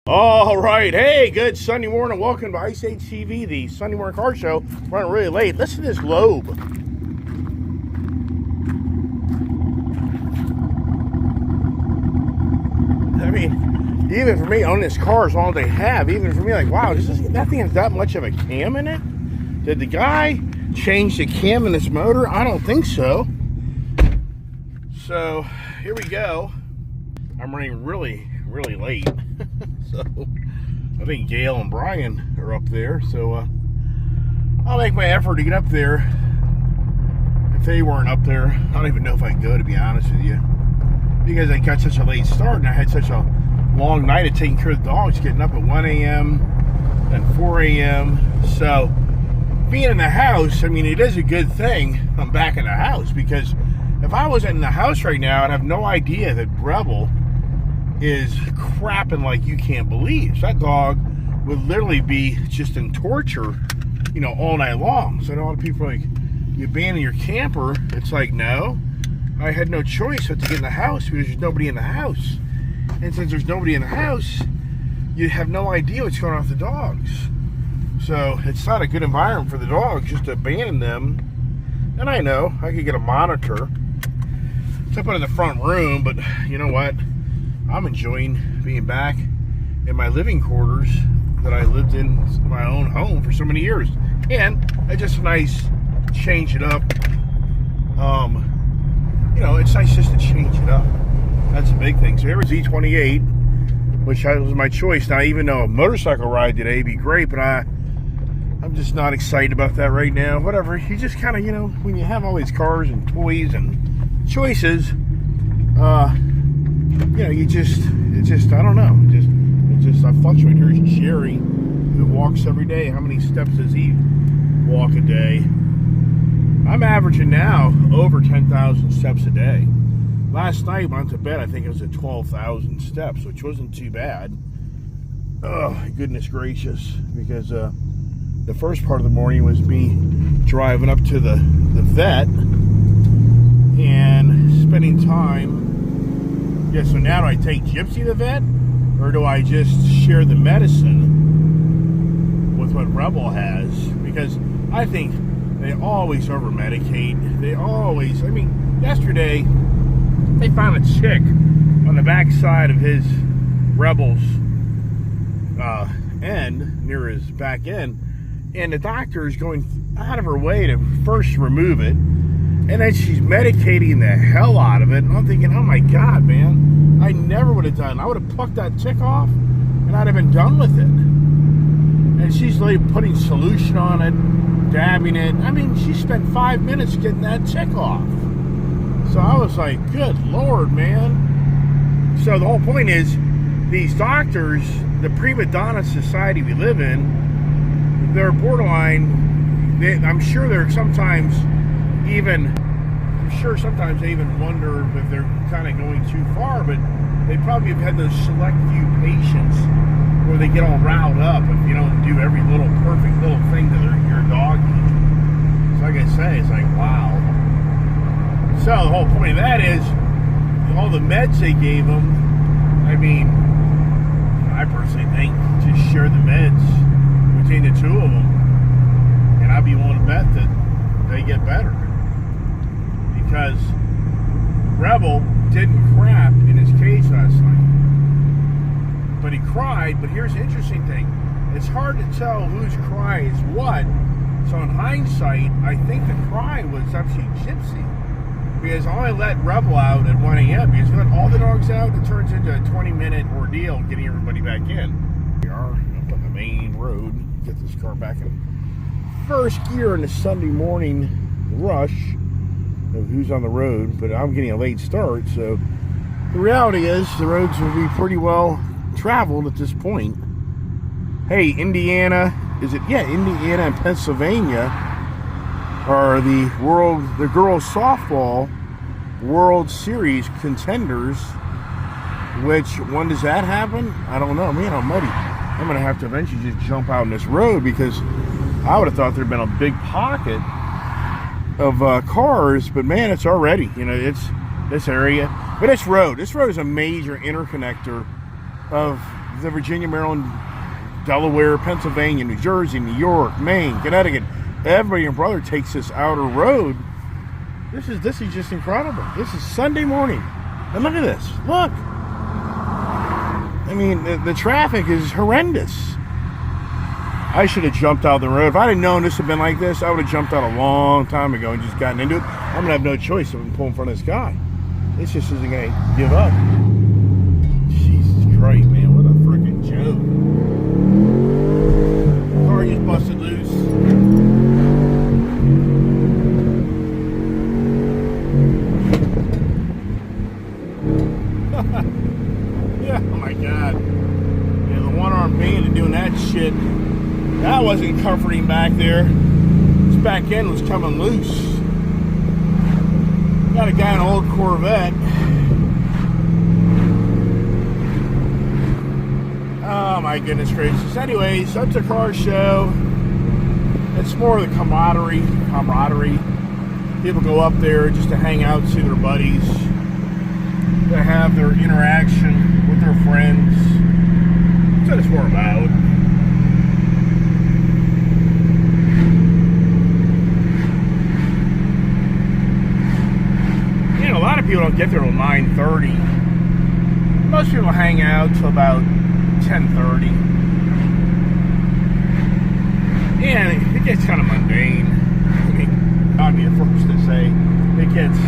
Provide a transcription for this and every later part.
All right, hey, good Sunday morning. Welcome to Ice Age TV, the Sunday morning car show. Running really late. Listen to this globe. I mean, even for me, owning this car is all they have. Even for me, like, wow, that thing has that much of a cam in it? Did the guy change the cam in this motor? I don't think so. So here we go. I'm running really late. So I think Gail and Brian are up there, so I'll make my effort to get up there. If they weren't up there, I don't even know if I'd go, to be honest with you, because I got such a late start and I had such a long night of taking care of the dogs, getting up at 1 a.m. and 4 a.m. So being in the house, I mean, it is a good thing I'm back in the house, because if I wasn't in the house right now, I'd have no idea that Rebel is crapping like you can't believe. So that dog would literally be just in torture, all night long. So a lot of people are like, you abandon your camper. It's like, no, I had no choice but to get in the house because there's nobody in the house. And since there's nobody in the house, you have no idea what's going on with the dogs. So it's not a good environment for the dogs just to abandon them. And I know I could get a monitor to put in the front room, but you know what? I'm enjoying being back in my living quarters that I lived in my own home for so many years. And it's just a nice change it up. It's nice just to change it up. That's a big thing. So here was Z28, which was my choice. Now, even though a motorcycle ride today would be great, but I'm just not excited about that right now. Whatever. You just kind of, when you have all these cars and toys and choices, I don't know. I fluctuate. Here's Jerry, who walks every day. How many steps does he walk a day? I'm averaging now over 10,000 steps a day. Last night, when I went to bed, I think it was at 12,000 steps, which wasn't too bad. Oh, goodness gracious. Because the first part of the morning was me driving up to the vet and spending time. Yeah, so now do I take Gypsy to the vet, or do I just share the medicine with what Rebel has? Because I think they always over-medicate. Yesterday, they found a chick on the backside of his Rebel's end, near his back end, and the doctor is going out of her way to first remove it. And then she's medicating the hell out of it. And I'm thinking, oh my God, man. I never would have done. I would have plucked that tick off and I'd have been done with it. And she's like putting solution on it, dabbing it. I mean, she spent 5 minutes getting that tick off. So I was like, good Lord, man. So the whole point is, these doctors, the prima donna society we live in, they're borderline. I'm sure they're sometimes they even wonder if they're kind of going too far, but they probably have had those select few patients where they get all riled up if you don't do every little perfect little thing that your dog needs. So like I say, it's like, wow. So the whole point of that is, all the meds they gave them, I mean, I personally think just share the meds between the two of them, and I'd be willing to bet that they get better. Because Rebel didn't crap in his cage last night. But he cried. But here's the interesting thing. It's hard to tell whose cry is what. So in hindsight, I think the cry was actually Gypsy. Because I only let Rebel out at 1 a.m. Because we let all the dogs out, it turns into a 20-minute ordeal getting everybody back in. We are up on the main road. Get this car back in first gear in the Sunday morning rush of who's on the road, but I'm getting a late start, so the reality is the roads will be pretty well traveled at this point. Hey, Indiana and Pennsylvania are the girls softball World Series contenders. Which when does that happen? I don't know. Man, I'm muddy. I'm gonna have to eventually just jump out on this road, because I would have thought there'd been a big pocket of cars, but man, it's already, it's this area. But this road is a major interconnector of the Virginia, Maryland, Delaware, Pennsylvania, New Jersey, New York, Maine, Connecticut. Everybody and brother takes this outer road. This is just incredible. This is Sunday morning. And look at this. Look. I mean, the traffic is horrendous. I should have jumped out of the road. If I had known this had been like this, I would have jumped out a long time ago and just gotten into it. I'm going to have no choice if I pull in front of this guy. This just isn't going to give up. Jesus Christ, man. What a freaking joke. Car just busted loose. Yeah, oh my God. Yeah, the one-armed bandit doing that shit. That wasn't comforting back there. This back end was coming loose. Got a guy in an old Corvette. Oh my goodness gracious. Anyways, that's a car show. It's more of the camaraderie. People go up there just to hang out, see their buddies, to have their interaction with their friends. That's what it's more about. A lot of people don't get there till 9:30. Most people hang out till about 10:30. And it gets kind of mundane. I mean, I'd be the first to say it gets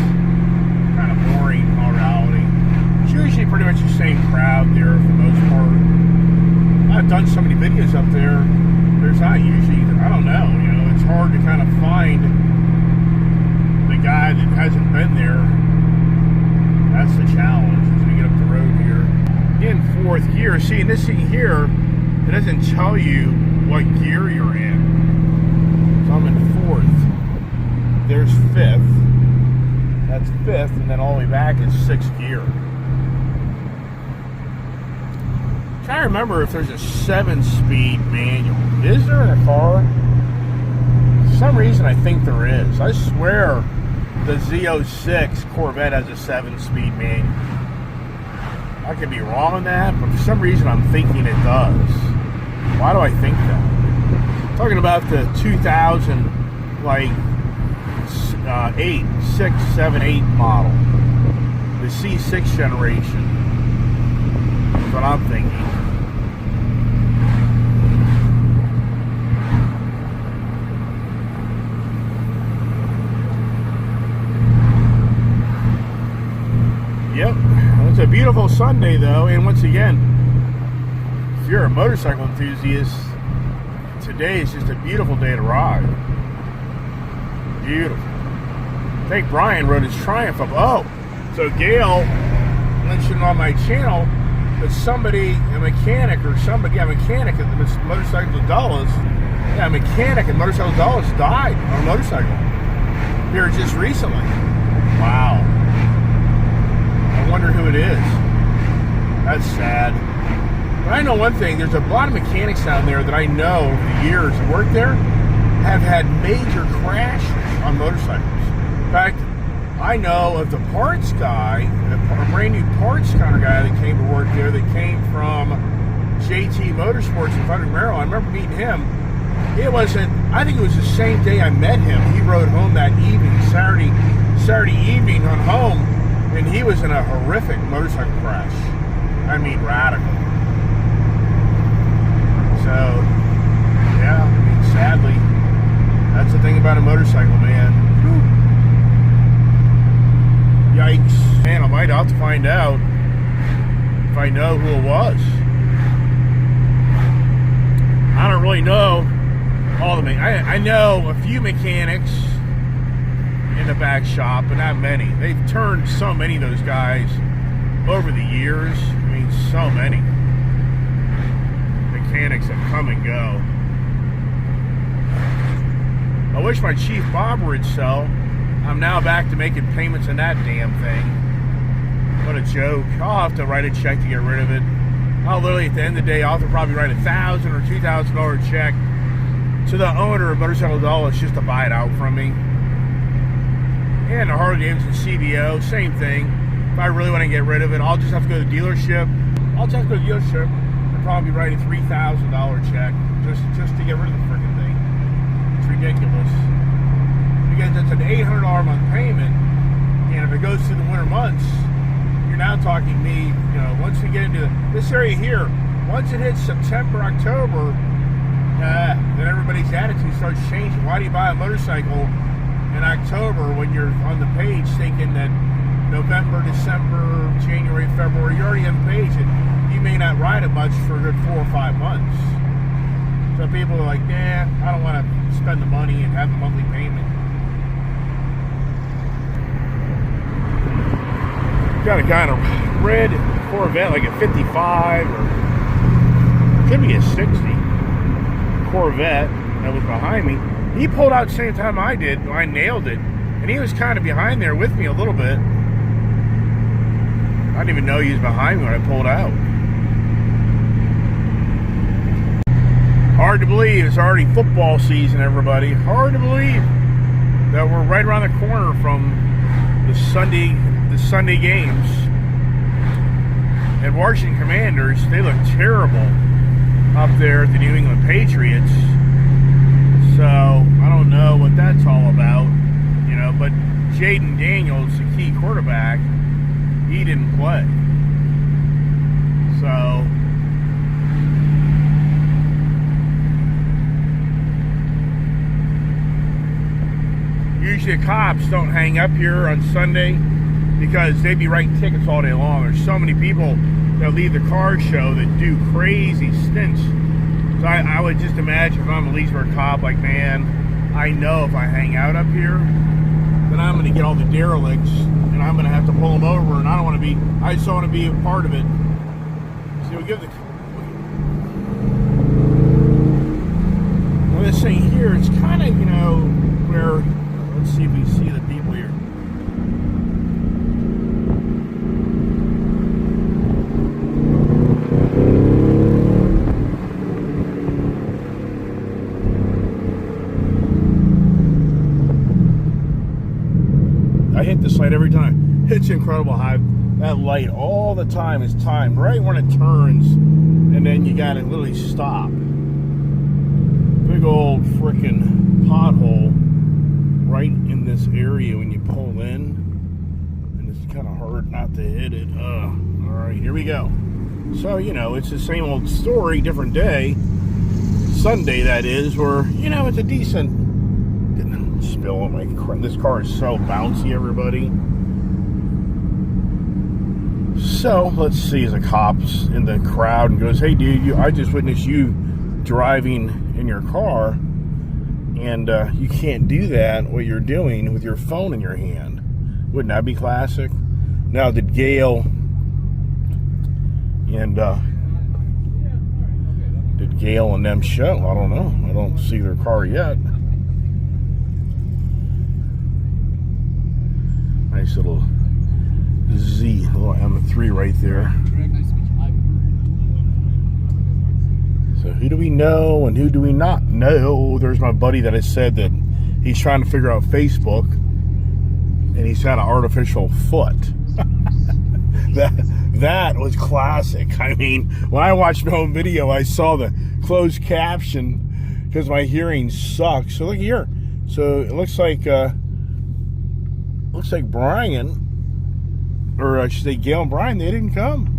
kind of boring in all reality. It's usually pretty much the same crowd there for the most part. I've done so many videos up there. There's not usually, I don't know, it's hard to kind of find the guy that hasn't been there. That's the challenge as we get up the road here. In fourth gear, see, in this thing here, it doesn't tell you what gear you're in. So I'm in fourth. There's fifth. That's fifth, and then all the way back is sixth gear. I'm trying to remember if there's a 7-speed manual. Is there in a car? For some reason, I think there is. I swear the Z06 Corvette has a 7-speed manual. I could be wrong on that, but for some reason I'm thinking it does. Why do I think that? I'm talking about the 2000, like, 8, 6, 7, 8 model. The C6 generation. That's what I'm thinking. Yep, it's a beautiful Sunday though, and once again, if you're a motorcycle enthusiast, today is just a beautiful day to ride. Beautiful. I think Brian rode his Triumph up. Oh, so Gail mentioned on my channel that somebody, a mechanic at the Motorcycle Dallas, a mechanic at Motorcycle Dallas died on a motorcycle here just recently. Wow. I wonder who it is. That's sad. But I know one thing, there's a lot of mechanics down there that I know over the years that work there have had major crashes on motorcycles. In fact, I know of the parts guy, a brand new parts counter guy that came to work there, that came from JT Motorsports in Frederick, Maryland. I remember meeting him. I think it was the same day I met him. He rode home that evening, Saturday evening on home, and he was in a horrific motorcycle crash. I mean, radical. So, yeah, sadly, that's the thing about a motorcycle, man. Whew. Yikes. Man, I might have to find out if I know who it was. I don't really know all the mechanics. I know a few mechanics in the back shop, but not many. They've turned so many of those guys over the years. I mean, so many mechanics have come and go. I wish my Chief Bobber would sell. I'm now back to making payments on that damn thing. What a joke. I'll have to write a check to get rid of it. I'll literally, at the end of the day, I'll have to probably write $1,000 or $2,000 check to the owner of Motorcycle Dallas just to buy it out from me. And the Harley Davidson CBO, same thing. If I really want to get rid of it, I'll just have to go to the dealership. And probably write a $3,000 check just to get rid of the freaking thing. It's ridiculous. Because it's an $800 a month payment, and if it goes through the winter months, you're now talking me, you know, once we get into this area here, once it hits September, October, then everybody's attitude starts changing. Why do you buy a motorcycle in October when you're on the page thinking that November, December, January, February, you're already on the page and you may not ride it much for a good 4 or 5 months. So people are like, nah, I don't want to spend the money and have a monthly payment. Got a kind of red Corvette, like a 55 or could be a 60 Corvette that was behind me. He pulled out the same time I did. I nailed it. And he was kind of behind there with me a little bit. I didn't even know he was behind me when I pulled out. Hard to believe it's already football season, everybody. Hard to believe that we're right around the corner from the Sunday games. And Washington Commanders, they look terrible up there at the New England Patriots. So I don't know what that's all about, you know, but Jaden Daniels, the key quarterback, he didn't play. So usually the cops don't hang up here on Sunday because they'd be writing tickets all day long. There's so many people that leave the car show that do crazy stints. So I would just imagine if I'm a Leesburg cop, like, man, I know if I hang out up here, then I'm going to get all the derelicts and I'm going to have to pull them over, and I just don't want to be a part of it. So we'll give the... Well, this thing here, it's kind of, you know, where... Let's see if we see the people here. I hit this light every time. It's incredible how that light all the time is timed right when it turns, and then you gotta literally stop. Big old freaking pothole right in this area when you pull in, and it's kind of hard not to hit it. All right, here we go. So, you know, it's the same old story, different day. Sunday, that is, where, you know, it's a decent... Spill on my car. This car is so bouncy, everybody. So let's see, as a cop's in the crowd and goes, hey dude, I just witnessed you driving in your car, and you can't do that, what you're doing with your phone in your hand. Wouldn't that be classic? Now, did Gail and them show? I don't know. I don't see their car yet. Nice little Z, little M3 right there. So who do we know and who do we not know? There's my buddy that has said that he's trying to figure out Facebook, and he's had an artificial foot. That was classic. I mean, when I watched my own video, I saw the closed caption because my hearing sucks. So look here. So it looks like Brian, or I should say Gail and Brian, they didn't come.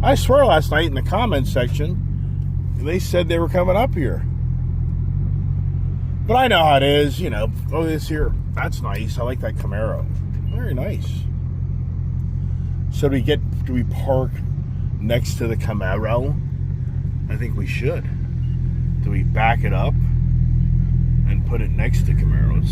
I swear last night in the comments section, they said they were coming up here. But I know how it is, you know. Oh, this here, that's nice. I like that Camaro. Very nice. So do we park next to the Camaro? I think we should. Do we back it up and put it next to Camaros?